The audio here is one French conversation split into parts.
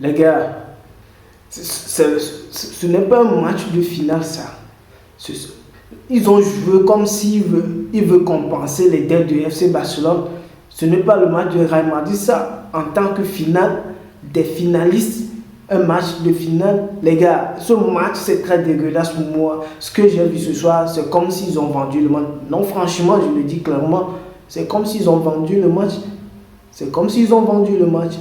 Les gars, ce n'est pas un match de finale, ça. Ils ont joué comme s'ils veulent compenser les dettes de FC Barcelone. Ce n'est pas le match de Real Madrid, ça. En tant que finale, des finalistes, un match de finale. Les gars, ce match, c'est très dégueulasse pour moi. Ce que j'ai vu ce soir, c'est comme s'ils ont vendu le match. Non, franchement, je le dis clairement, c'est comme s'ils ont vendu le match. C'est comme s'ils ont vendu le match.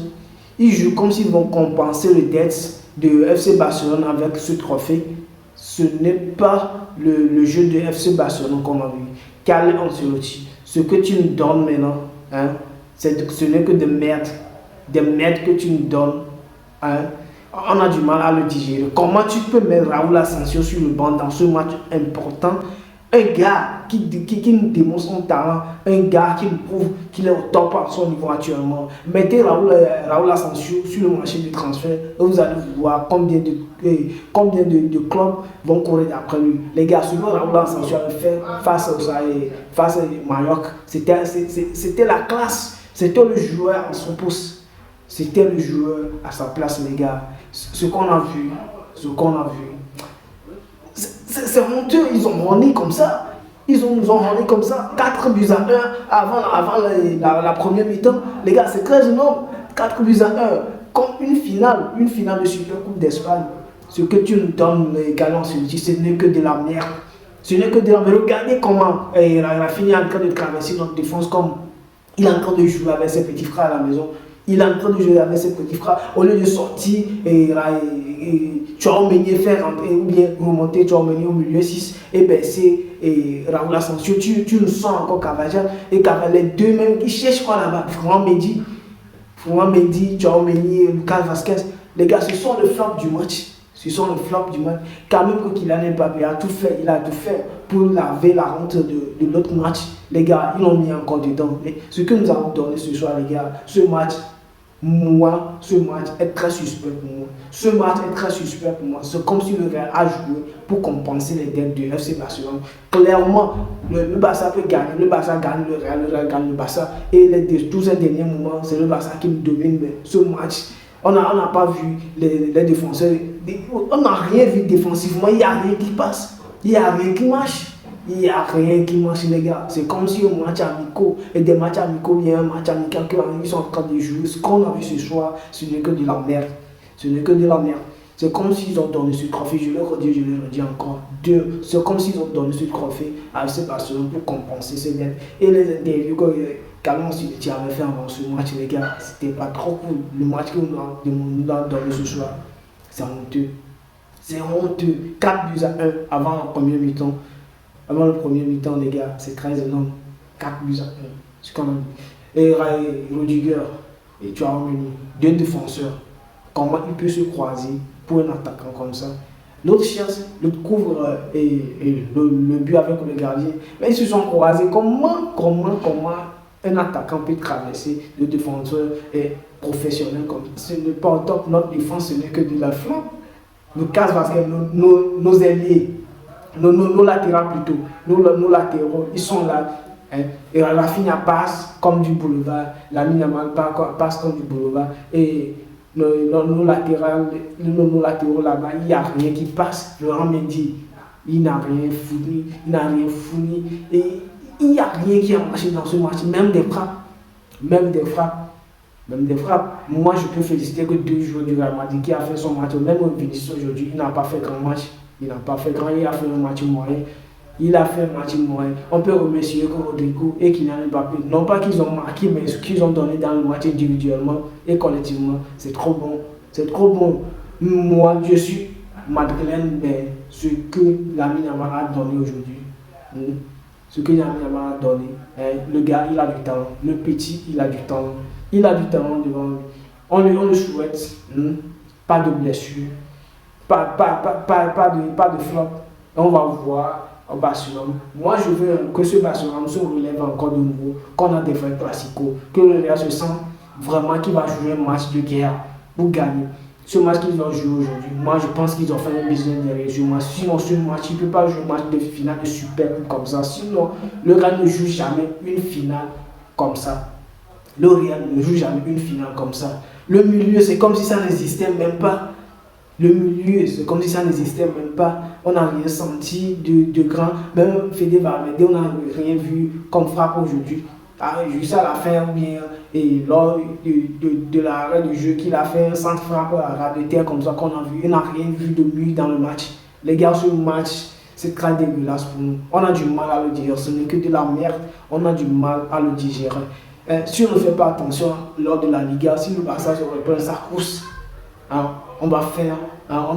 Ils jouent comme s'ils vont compenser les dettes de FC Barcelone avec ce trophée. Ce n'est pas le jeu de FC Barcelone qu'on a vu. Carlo Ancelotti, ce que tu nous donnes maintenant, hein, ce n'est que des merdes. Des merdes que tu nous donnes. Hein. On a du mal à le digérer. Comment tu peux mettre Raúl Asensio sur le banc dans ce match important? Un gars qui nous démontre son talent, un gars qui nous prouve qu'il est au top à son niveau actuellement. Mettez Raúl Asensio sur le marché du transfert et vous allez voir combien de clubs vont courir après lui. Les gars, ce que Raúl Asensio avait fait face à Mallorca, c'était la classe. C'était le joueur en son poste. C'était le joueur à sa place, les gars. Ce qu'on a vu, c'est honteux. Ils ont renié comme ça. Ils nous ont renié comme ça. 4 buts à 1 avant la première mi-temps. Les gars, c'est très énorme. 4 buts à 1. Comme une finale de Super Coupe d'Espagne. Ce que tu nous donnes, les galants, ce n'est que de la merde. Ce n'est que de la merde. Regardez comment Rafinha est en train de traverser notre défense comme il est en train de jouer avec ses petits frères à la maison. Il est en train de jouer avec ses petits frères. Au lieu de sortir Tchouaméni faire ou bien remonter Tchouaméni au milieu 6 et baisser Raúl Asensio, tu nous sens encore Carvajal et Carvajal, les deux même, ils cherchent quoi là-bas? Fouan Mendy, Tchouaméni, Lucas Vazquez. Les gars, ce sont les flops du match. Quand même qu'il a Mbappé, il a tout fait pour laver la honte de l'autre match. Les gars, ils l'ont mis encore dedans. Mais ce que nous avons donné ce soir, les gars, ce match est très suspect pour moi. C'est comme si le Real a joué pour compenser les dettes de FC Barcelone. Clairement, le Barça peut gagner. Le Barça gagne le Real gagne le Barça. Et tous ces derniers moments, c'est le Barça qui nous domine. Mais ce match, on n'a pas vu les défenseurs. On n'a rien vu défensivement. Il n'y a rien qui passe. Il n'y a rien qui marche. Les gars. C'est comme si un match amical, et des matchs amicaux, il y a un match amical qu'ils sont en train de jouer. Ce qu'on a vu ce soir, ce n'est que de la merde. C'est comme s'ils ont donné ce trophée, je le redis encore. C'est comme s'ils ont donné ce trophée à FC Barcelone pour compenser ces dettes. Et les interviews que Carlo Ancelotti avait fait avant ce match, les gars, c'était pas trop cool. Le match que nous a donné ce soir, c'est honteux. 4 buts à 1 avant le premier mi-temps. Avant le premier mi-temps, les gars, c'est très énorme. 4 buts à 1. C'est quand même. Et Rudiger et Tchouaméni, deux défenseurs. Comment il peut se croiser pour un attaquant comme ça? L'autre chance, l'autre couvre le but avec le gardien. Mais ils se sont croisés. Comment un attaquant peut traverser le défenseur professionnel comme ça? Ce n'est pas au top. Notre défense, ce n'est que de la flamme. Nos cases parce que nos ailiers, nos latéraux plutôt, nos latéraux, ils sont là. Hein. Et Rafinha passe comme du boulevard, Lamine Yamal passe comme du boulevard. Et nos latéraux là-bas, il n'y a rien qui passe. Laurent Mendy, il n'a rien fourni. Et il n'y a rien qui a marché dans ce match, même des frappes. Moi, je peux féliciter que 2 joueurs du Real Madrid qui a fait son match, même Vinicius aujourd'hui, il n'a pas fait grand match. Il a fait un match moyen. On peut remercier Rodrigo et Kylian Mbappé. Non pas qu'ils ont marqué, mais ce qu'ils ont donné dans le match individuellement et collectivement. C'est trop bon. Moi, je suis madrilène, mais ce que Lamine Yamal a donné aujourd'hui. Le gars, il a du talent. Le petit, il a du talent. Devant lui. On le souhaite. Pas de blessure. Pas de flop. On va voir au Barcelone. Moi, je veux que ce Barcelone se relève encore de nouveau, qu'on a des vrais classicos, que le Real se sent vraiment qu'il va jouer un match de guerre pour gagner. Ce match qu'ils ont joué aujourd'hui, moi je pense qu'ils ont fait un besoin de réussir. Sinon, ce match, il ne peut pas jouer un match de finale de Super Coupe comme ça. Sinon, le Real ne joue jamais une finale comme ça. Le Le milieu, c'est comme si ça n'existait même pas. Le milieu, c'est comme si ça n'existait même pas. On n'a rien senti de grand. Même Fede Valverde, on n'a rien vu comme frappe aujourd'hui. Juste à la fin, ou bien et lors de l'arrêt du jeu qu'il a fait un centre frappe à ras de terre comme ça qu'on a vu. On n'a rien vu de mieux dans le match. Les gars, ce match, c'est très dégueulasse pour nous. On a du mal à le digérer. Ce n'est que de la merde. On a du mal à le digérer. Si on ne fait pas attention lors de la Liga, si le Barça se reprend sa course, on aura affaire à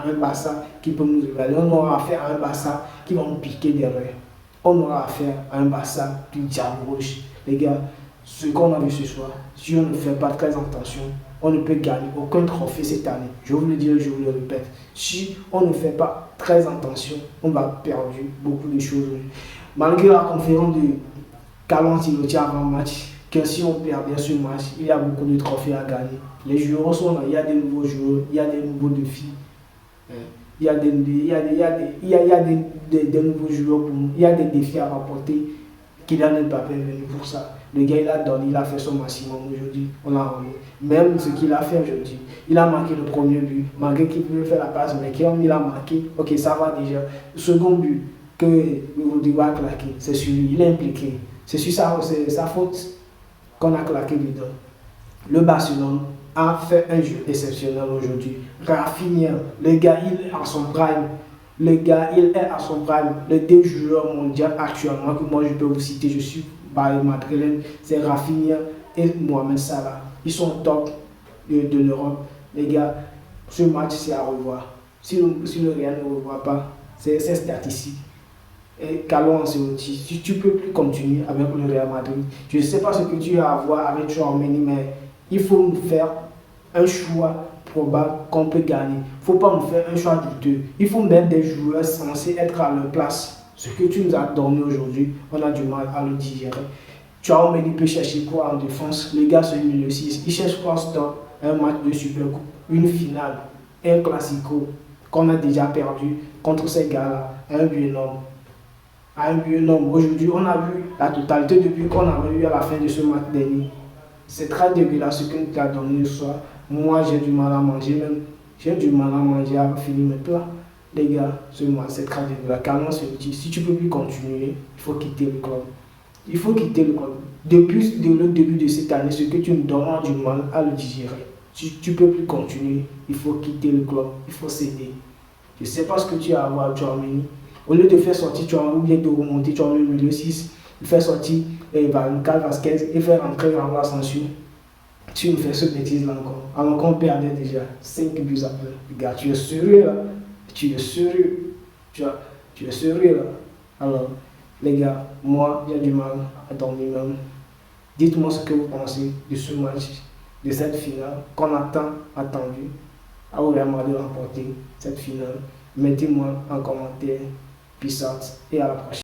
un Barça qui peut nous évaluer. On aura affaire à un Barça qui va nous piquer derrière. On aura affaire à un Barça du diable rouge. Les gars, ce qu'on a vu ce soir, si on ne fait pas très attention, on ne peut gagner aucun trophée cette année. Je vous le dis, je vous le répète. Si on ne fait pas très attention, on va perdre beaucoup de choses. Malgré la conférence de Carlo Ancelotti avant le match, que si on perdait ce match, il y a beaucoup de trophées à gagner. Les joueurs sont là, il y a des nouveaux joueurs, il y a des nouveaux défis. Il y a des nouveaux joueurs pour nous, il y a des défis à remporter. Kylian Mbappé est venu pour ça. Le gars, il a donné, il a fait son maximum aujourd'hui. On a remis. Même ce qu'il a fait aujourd'hui, il a marqué le premier but. Malgré qu'il pouvait faire la passe, mais il a marqué. Ok, ça va déjà. Le second but que Rodrigo a claqué, c'est sur lui, il est impliqué. C'est sur sa faute qu'on a claqué dedans. Le Barcelone a fait un jeu exceptionnel aujourd'hui. Rafinha, le gars, il est à son prime. Le gars, il est à son prime. Les deux joueurs mondiaux actuellement que moi je peux vous citer, je suis Paris Madeleine, c'est Rafinha et Mohamed Salah. Ils sont top de l'Europe. Les gars, ce match c'est à revoir. Si le Real ne revoit pas, c'est statistique. Et Carlo Ancelotti, si tu ne peux plus continuer avec le Real Madrid, je ne sais pas ce que tu as à voir avec Tchouaméni, mais il faut nous faire un choix probable qu'on peut gagner. Il ne faut pas nous faire un choix douteux. Il faut mettre des joueurs censés être à leur place. Ce que tu nous as donné aujourd'hui, on a du mal à le digérer. Tchouaméni peut chercher quoi en défense? Les gars, c'est le milieu 6. Il cherche quoi stop? Un match de Super Coupe, une finale, un classico qu'on a déjà perdu contre ces gars-là. Un but énorme. Aujourd'hui, on a vu la totalité depuis qu'on avait eu à la fin de ce match dernier. C'est très dégueulasse ce que nous avons donné ce soir. Moi, j'ai du mal à manger même. J'ai du mal à manger à finir mes plats. Les gars, ce match, c'est très dégueulasse. Carlo Ancelotti, si tu ne peux plus continuer, il faut quitter le club. Il faut quitter le club. Depuis le début de cette année, ce que tu nous donnes, on a du mal à le digérer. Si tu ne peux plus continuer, il faut quitter le club. Il faut céder. Je ne sais pas ce que tu as à voir à Tchouaméni. Au lieu de faire sortir Tchouaméni ou bien de remonter Tchouaméni le milieu 6, il fait sortir Lucas Vasquez et faire rentrer en ascension. Tu me fais ce bêtise-là encore. Alors qu'on perdait déjà 5 buts après. Regarde, tu es sérieux là. Tu es sérieux. Tu es sérieux là. Alors, les gars, moi, j'ai du mal à dormir même. Dites-moi ce que vous pensez de ce match, de cette finale qu'on a tant attendu. À Real Madrid remporter cette finale. Mettez-moi en commentaire. Peace out et à la prochaine.